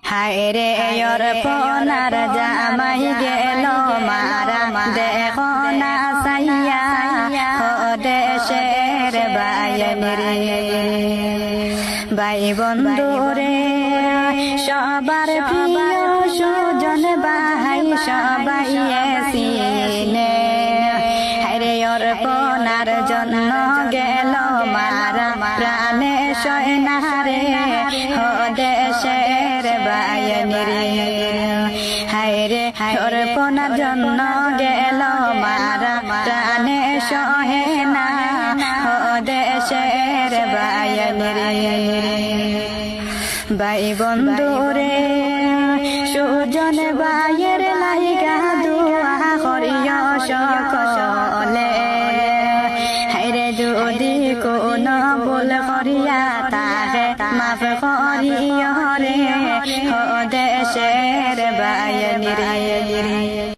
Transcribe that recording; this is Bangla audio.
হায় রে ওর পোনার জামাই গেল মারা দেখো না সাইয়া ও দেশের বায়ানি রে ভাই বন্ধু রে সবার প্রিয় সুজন ভাই সবাই এসিনে হায়রে ওর পোনার জন্য গেল মারা প্রাণে সয়নারে ও দেশের বায়ানি রে হায়রে ওর পোনার জন্য গেল মারা প্রাণে সহে না ও দেশের বায়ানি রে ভাই বন্ধু রে সুজন ভাইয়ের লাইগা দুয়া করিও সকলে হায়রে যদি কোন ভুল করিয়া তাহে মাফ করিও রে ও দেশের বায়ানি রে